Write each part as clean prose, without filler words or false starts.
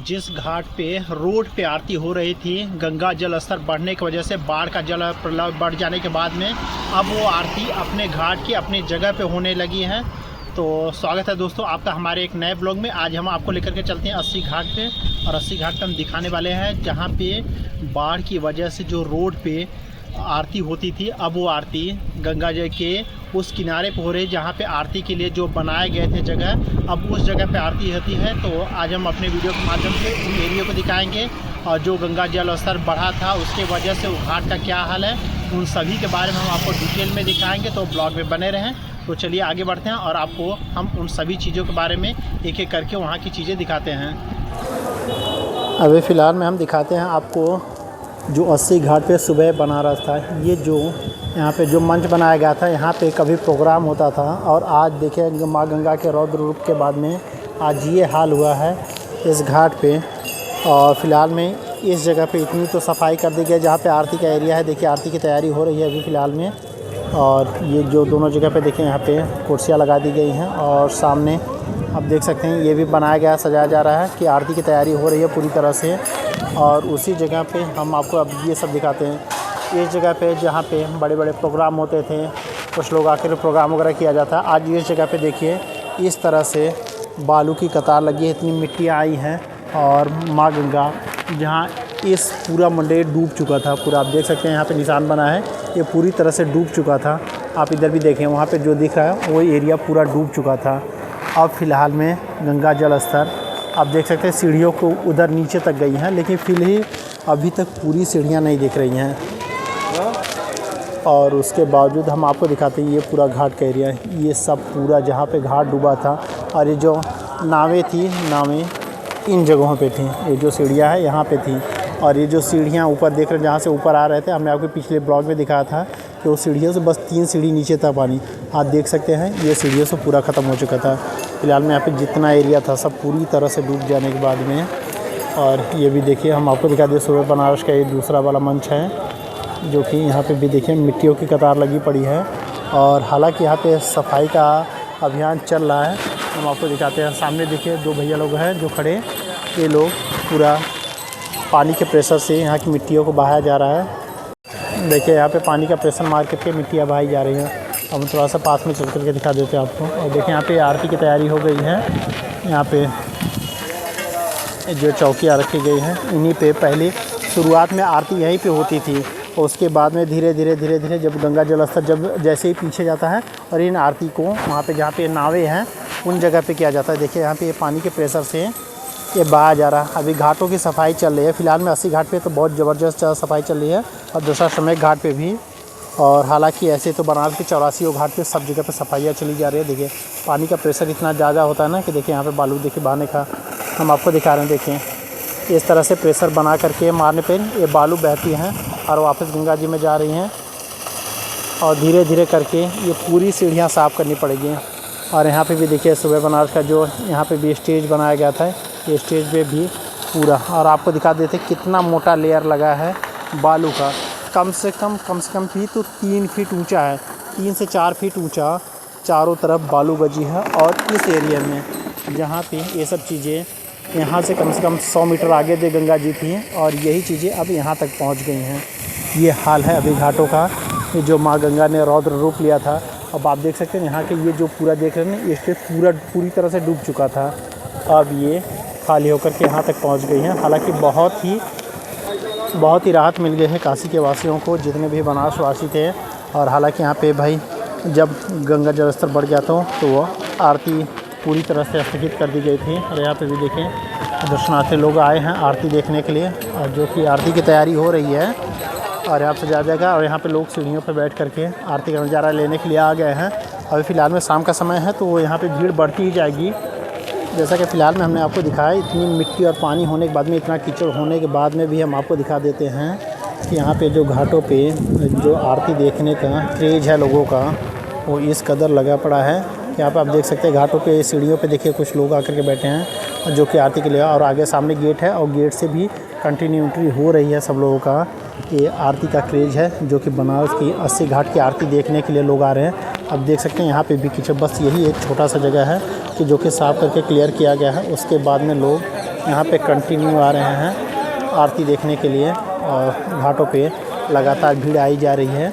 जिस घाट पे रोड पे आरती हो रही थी, गंगा जल स्तर बढ़ने की वजह से बाढ़ का जल प्रलय बढ़ जाने के बाद में अब वो आरती अपने घाट की अपनी जगह पे होने लगी है। तो स्वागत है दोस्तों आपका हमारे एक नए ब्लॉग में। आज हम आपको लेकर के चलते हैं अस्सी घाट पे, और अस्सी घाट पे हम दिखाने वाले हैं जहाँ पे बाढ़ की वजह से जो रोड पे आरती होती थी, अब वो आरती गंगा जी के उस किनारे पे हो रही जहाँ पे आरती के लिए जो बनाए गए थे जगह, अब उस जगह पे आरती होती है। तो आज हम अपने वीडियो के माध्यम से उन एरिया को दिखाएंगे और जो गंगा जल स्तर बढ़ा था उसके वजह से वो घाट का क्या हाल है, उन सभी के बारे में हम आपको डिटेल में दिखाएंगे। तो ब्लॉग में बने रहें। तो चलिए आगे बढ़ते हैं और आपको हम उन सभी चीज़ों के बारे में एक एक करके वहाँ की चीज़ें दिखाते हैं। अभी फ़िलहाल में हम दिखाते हैं आपको जो अस्सी घाट पे सुबह बना रहा था। ये जो यहाँ पे जो मंच बनाया गया था, यहाँ पे कभी प्रोग्राम होता था, और आज देखिए माँ गंगा के रौद्र रूप के बाद में आज ये हाल हुआ है इस घाट पे। और फ़िलहाल में इस जगह पे इतनी तो सफाई कर दी गई जहाँ पे आरती का एरिया है। देखिए आरती की तैयारी हो रही है अभी फ़िलहाल में। और ये जो दोनों जगह पे देखिए यहाँ पे कुर्सियाँ लगा दी गई हैं, और सामने आप देख सकते हैं ये भी बनाया गया, सजाया जा रहा है कि आरती की तैयारी हो रही है पूरी तरह से। और उसी जगह पे हम आपको अब ये सब दिखाते हैं। इस जगह पे जहाँ पे बड़े बड़े प्रोग्राम होते थे, कुछ लोग आकर प्रोग्राम वगैरह किया जाता है, आज इस जगह पे देखिए इस तरह से बालू की कतार लगी है, इतनी मिट्टियाँ आई हैं। और माँ गंगा जहाँ इस पूरा मंदिर डूब चुका था पूरा, आप देख सकते हैं यहाँ पे निशान बना है, ये पूरी तरह से डूब चुका था। आप इधर भी देखें, वहाँ पे जो दिख रहा है वो एरिया पूरा डूब चुका था। अब फ़िलहाल में गंगा जल स्तर आप देख सकते हैं सीढ़ियों को उधर नीचे तक गई हैं, लेकिन फिलहाल अभी तक पूरी सीढ़ियाँ नहीं दिख रही हैं। और उसके बावजूद हम आपको दिखाते हैं ये पूरा घाट का एरिया है, ये सब पूरा जहाँ पे घाट डूबा था। और ये जो नावें थी, नावें इन जगहों पे थी, ये जो सीढ़ियाँ है यहाँ पे थी। और ये जो सीढ़ियाँ ऊपर देख रहे हैं जहाँ से ऊपर आ रहे थे, हमने आपको पिछले ब्लॉग में दिखाया था कि वो सीढ़ियों से बस 3 सीढ़ी नीचे था पानी। आप देख सकते हैं ये सीढ़ियों से पूरा ख़त्म हो चुका था। फिलहाल में यहाँ पे जितना एरिया था सब पूरी तरह से डूब जाने के बाद में। और ये भी देखिए हम आपको दिखा दें, सुबह बनारस का ये दूसरा वाला मंच है, जो कि यहाँ पे भी देखिए मिट्टियों की कतार लगी पड़ी है। और हालांकि यहाँ पे सफाई का अभियान चल रहा है, हम आपको दिखाते हैं। सामने देखिए 2 भैया लोग हैं जो खड़े, ये लोग पूरा पानी के प्रेशर से यहाँ की मिट्टियों को बहाया जा रहा है। देखिए यहाँ पे पानी का प्रेशर मार करके मिट्टियाँ बहाई जा रही हैं। हम थोड़ा सा पास में चल करके दिखा देते हैं आपको। और देखिए यहाँ पे आरती की तैयारी हो गई है। यहाँ पे जो चौकियाँ रखी गई हैं, इन्हीं पे पहले शुरुआत में आरती यहीं पे होती थी, और उसके बाद में धीरे धीरे जब गंगा जल स्तर जब जैसे ही पीछे जाता है, और इन आरती को वहाँ पे जहाँ पे नावें हैं उन जगह पे किया जाता है। देखिए यहाँ पे ये पानी के प्रेशर से ये बहाया जा रहा है। अभी घाटों की सफाई चल रही है फ़िलहाल में। अस्सी घाट पे तो बहुत ज़बरदस्त सफाई चल रही है, और दूसरा समय घाट पे भी। और हालांकि ऐसे तो बनारस के 84 घाट पे सब जगह पे सफाइयाँ चली जा रही है। देखिए पानी का प्रेशर इतना ज़्यादा होता है ना कि देखिए यहाँ पे बालू देखिए बहाने का हम आपको दिखा रहे हैं। देखिए इस तरह से प्रेशर बना करके मारने पर ये बालू बहती हैं और वापस गंगा जी में जा रही हैं। और धीरे धीरे करके ये पूरी सीढ़ियाँ साफ़ करनी पड़ेगी। और यहाँ पे भी देखिए सुबह बनारस का जो यहाँ पे भी स्टेज बनाया गया था, ये स्टेज पे भी पूरा, और आपको दिखा देते कितना मोटा लेयर लगा है बालू का। कम से कम भी तो 3 फीट ऊंचा है, 3 से 4 फीट ऊंचा चारों तरफ बालू गजी है। और इस एरिया में जहाँ पे ये सब चीज़ें, यहाँ से कम 100 मीटर आगे दे गंगा जी थी, और यही चीज़ें अब यहाँ तक पहुँच गई हैं। ये हाल है अभी घाटों का, जो माँ गंगा ने रौद्र रूप लिया था। अब आप देख सकते हैं यहाँ के ये जो पूरा देख रहे हैं, ये स्टेज पूरी तरह से डूब चुका था। अब ये खाली होकर के यहाँ तक पहुँच गई हैं। हालांकि बहुत ही राहत मिल गई है काशी के वासियों को, जितने भी बनारस वासी थे। और हालांकि यहाँ पे भाई जब गंगा जल स्तर बढ़ गया तो वो आरती पूरी तरह से स्थगित कर दी गई थी। और यहाँ पे भी देखें दर्शनार्थी लोग आए हैं आरती देखने के लिए, और जो कि आरती की तैयारी हो रही है। और यहाँ से जा जाएगा, और यहाँ पे लोग सीढ़ियों पे बैठ करके आरती का नज़ारा लेने के लिए आ गए हैं। अभी फ़िलहाल में शाम का समय है, तो यहाँ पे भीड़ बढ़ती ही जाएगी। जैसा कि फ़िलहाल में हमने आपको दिखाया, इतनी मिट्टी और पानी होने के बाद में, इतना कीचड़ होने के बाद में भी हम आपको दिखा देते हैं कि यहाँ पे जो घाटों पे जो आरती देखने का क्रेज़ है लोगों का, वो इस कदर लगा पड़ा है। यहाँ पे आप देख सकते हैं घाटों पे सीढ़ियों पे देखिए कुछ लोग आकर के बैठे हैं जो कि आरती के लिए, और आगे सामने गेट है, और गेट से भी कंटिन्यूटी हो रही है सब लोगों का। ये आरती का क्रेज़ है, जो कि बनारस की अस्सी घाट की आरती देखने के लिए लोग आ रहे हैं। अब देख सकते हैं यहाँ पे भी कीचड़, बस यही एक छोटा सा जगह है कि जो कि साफ़ करके क्लियर किया गया है। उसके बाद में लोग यहाँ पे कंटिन्यू आ रहे हैं आरती देखने के लिए और घाटों पे लगातार भीड़ आई जा रही है।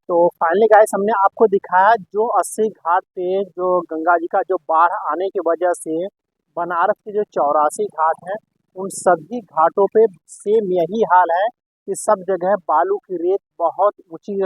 तो फाइनली गाइस हमने आपको दिखाया जो 80 घाट पे जो गंगा जी का जो बाढ़ आने की वजह से बनारस के जो 84 घाट हैं उन सभी घाटों पे सेम यही हाल है कि सब जगह बालू की रेत बहुत ऊंची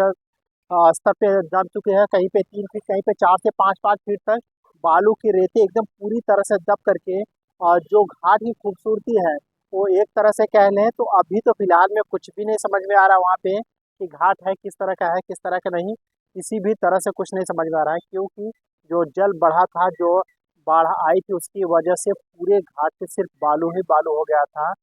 स्तर पे दब चुके हैं। कहीं पे 3 फीट, कहीं पे 4 से 5 फीट तक बालू की रेती एकदम पूरी तरह से दब करके जो घाट की खूबसूरती है वो एक तरह से कह लें तो अभी तो फिलहाल में कुछ भी नहीं समझ में आ रहा वहाँ पे कि घाट है किस तरह का है किस तरह का नहीं, किसी भी तरह से कुछ नहीं समझ में आ रहा है क्योंकि जो जल बढ़ा था, जो बाढ़ आई थी उसकी वजह से पूरे घाट पे सिर्फ बालू ही बालू हो गया था।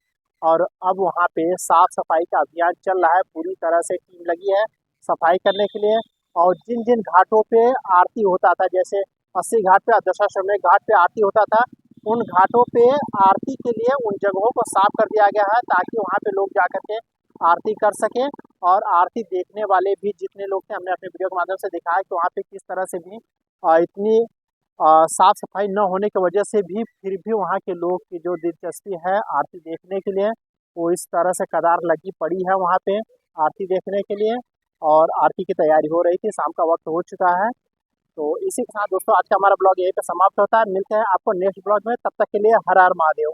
और अब वहाँ पे साफ सफाई का अभियान चल रहा है, पूरी तरह से टीम लगी है सफाई करने के लिए। और जिन जिन घाटों पे आरती होता था, जैसे 80 घाट पे दशाश्वमेध घाट पे आरती होता था, उन घाटों पे आरती के लिए उन जगहों को साफ कर दिया गया है ताकि वहाँ पे लोग जाकर के आरती कर सकें। और आरती देखने वाले भी जितने लोग थे, हमने अपने वीडियो के माध्यम से दिखाया कि वहाँ पे किस तरह से भी इतनी साफ सफाई न होने की वजह से भी फिर भी वहाँ के लोग की जो दिलचस्पी है आरती देखने के लिए वो इस तरह से कतार लगी पड़ी है वहाँ पे आरती देखने के लिए। और आरती की तैयारी हो रही थी, शाम का वक्त हो चुका है। तो इसी के साथ दोस्तों आज का हमारा ब्लॉग यहीं पे समाप्त होता है। मिलते हैं आपको नेक्स्ट ब्लॉग में, तब तक के लिए हर हर महादेव।